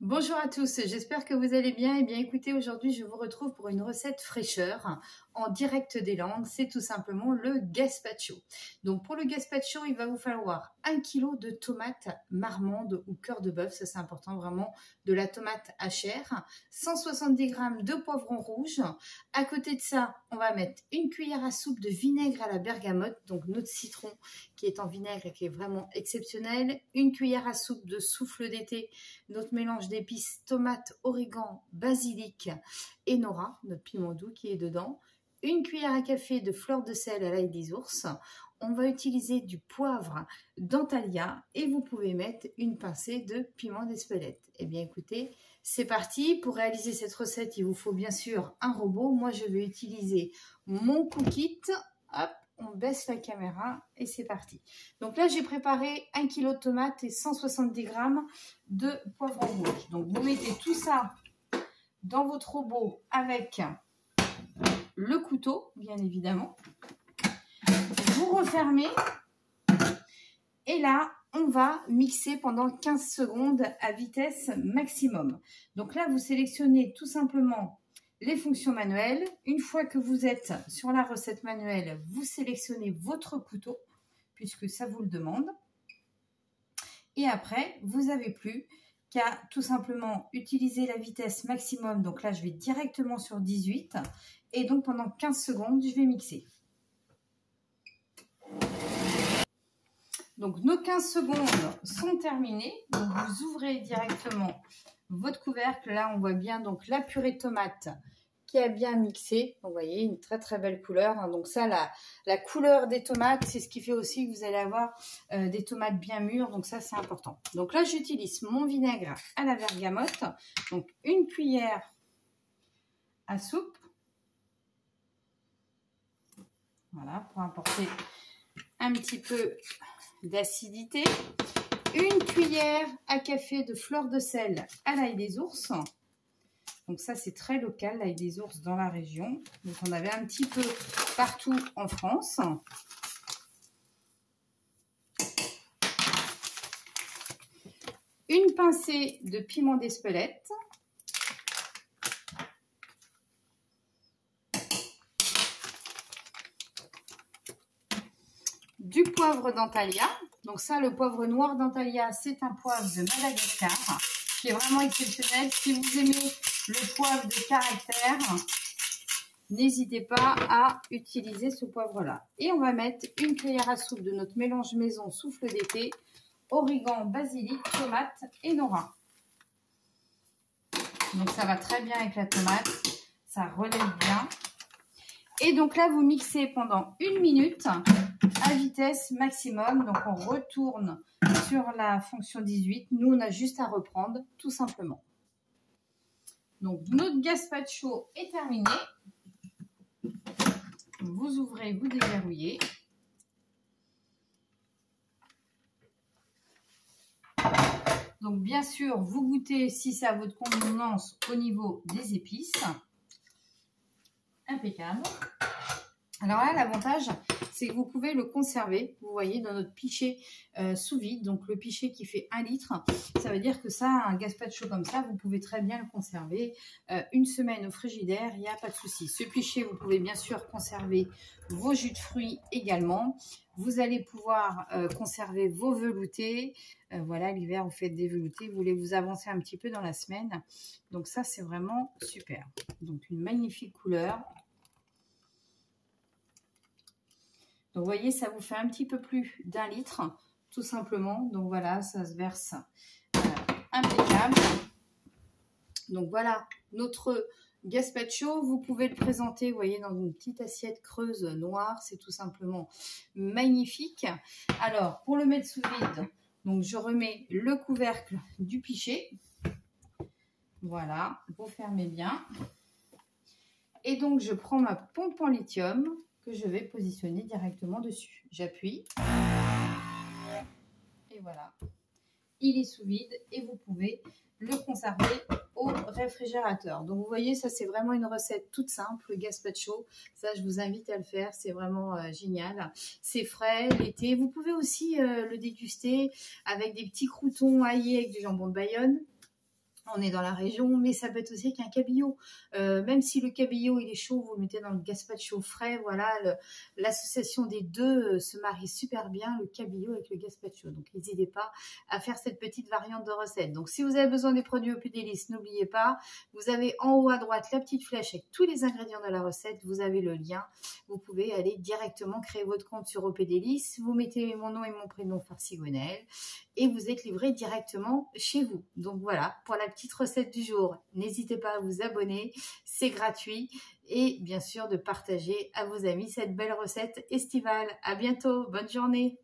Bonjour à tous, j'espère que vous allez bien. Eh bien écoutez, aujourd'hui je vous retrouve pour une recette fraîcheur en direct des Landes. C'est tout simplement le gazpacho. Donc pour le gazpacho, il va vous falloir 1 kg de tomates marmandes ou cœur de bœuf, ça c'est important vraiment, de la tomate hachère, 170 g de poivrons rouges. À côté de ça, on va mettre une cuillère à soupe de vinaigre à la bergamote, donc notre citron qui est en vinaigre et qui est vraiment exceptionnel, une cuillère à soupe de souffle d'été, notre mélange d'épices, tomates, origan, basilic et nora, notre piment doux qui est dedans, une cuillère à café de fleur de sel à l'ail des ours. On va utiliser du poivre d'Antalya et vous pouvez mettre une pincée de piment d'Espelette. Eh bien écoutez, c'est parti. Pour réaliser cette recette, il vous faut bien sûr un robot. Moi, je vais utiliser mon Cookit. Hop, on baisse la caméra et c'est parti. Donc là, j'ai préparé 1 kg de tomates et 170 g de poivron rouge. Donc vous mettez tout ça dans votre robot avec le couteau, bien évidemment. Vous refermez et là, on va mixer pendant 15 secondes à vitesse maximum. Donc là, vous sélectionnez tout simplement les fonctions manuelles. Une fois que vous êtes sur la recette manuelle, vous sélectionnez votre couteau, puisque ça vous le demande. Et après, vous n'avez plus qu'à tout simplement utiliser la vitesse maximum. Donc là, je vais directement sur 18. Et donc, pendant 15 secondes, je vais mixer. Donc, nos 15 secondes sont terminées. Donc, vous ouvrez directement votre couvercle. Là, on voit bien donc la purée de tomates qui a bien mixé. Vous voyez, une très très belle couleur. Donc ça, la couleur des tomates, c'est ce qui fait aussi que vous allez avoir des tomates bien mûres. Donc ça, c'est important. Donc là, j'utilise mon vinaigre à la bergamote. Donc une cuillère à soupe. Voilà, pour apporter un petit peu d'acidité. Une cuillère à café de fleur de sel à l'ail des ours. Donc ça, c'est très local, l'ail des ours dans la région. Donc on avait un petit peu partout en France. Une pincée de piment d'Espelette. Du poivre d'Antalya. Donc ça, le poivre noir d'Antalya, c'est un poivre de Madagascar qui est vraiment exceptionnel. Si vous aimez le poivre de caractère, n'hésitez pas à utiliser ce poivre-là. Et on va mettre une cuillère à soupe de notre mélange maison souffle d'été, origan, basilic, tomate et nora. Donc ça va très bien avec la tomate, ça relève bien. Et donc là, vous mixez pendant 1 minute à vitesse maximum. Donc on retourne sur la fonction 18. Nous, on a juste à reprendre tout simplement. Donc notre gazpacho est terminé. Vous ouvrez, vous déverrouillez. Donc bien sûr, vous goûtez si c'est à votre convenance au niveau des épices. Impeccable. Alors là, l'avantage, c'est que vous pouvez le conserver, vous voyez, dans notre pichet sous vide. Donc le pichet qui fait 1 litre, ça veut dire que ça, un gazpacho comme ça, vous pouvez très bien le conserver 1 semaine au frigidaire, il n'y a pas de souci. Ce pichet, vous pouvez bien sûr conserver vos jus de fruits également. Vous allez pouvoir conserver vos veloutés. Voilà, l'hiver, vous faites des veloutés, vous voulez vous avancer un petit peu dans la semaine. Donc ça, c'est vraiment super. Donc une magnifique couleur. Donc, vous voyez, ça vous fait un petit peu plus d'1 litre, tout simplement. Donc, voilà, ça se verse impeccable. Donc, voilà, notre gazpacho. Vous pouvez le présenter, vous voyez, dans une petite assiette creuse noire. C'est tout simplement magnifique. Alors, pour le mettre sous vide, donc je remets le couvercle du pichet. Voilà, vous fermez bien. Et donc, je prends ma pompe en lithium que je vais positionner directement dessus. J'appuie. Et voilà. Il est sous vide et vous pouvez le conserver au réfrigérateur. Donc, vous voyez, ça, c'est vraiment une recette toute simple, le gazpacho. Ça, je vous invite à le faire. C'est vraiment génial. C'est frais l'été. Vous pouvez aussi le déguster avec des petits croûtons aillés avec du jambon de Bayonne. On est dans la région, mais ça peut être aussi avec un cabillaud. Même si le cabillaud il est chaud, vous le mettez dans le gazpacho frais. Voilà, l'association des deux se marie super bien, le cabillaud avec le gazpacho. Donc n'hésitez pas à faire cette petite variante de recette. Donc si vous avez besoin des produits Opédélice, n'oubliez pas, vous avez en haut à droite la petite flèche avec tous les ingrédients de la recette. Vous avez le lien. Vous pouvez aller directement créer votre compte sur Opédélice. Vous mettez mon nom et mon prénom Farcigonelle et vous êtes livré directement chez vous. Donc voilà, pour la petite recette du jour, n'hésitez pas à vous abonner, c'est gratuit, et bien sûr de partager à vos amis cette belle recette estivale. À bientôt, bonne journée.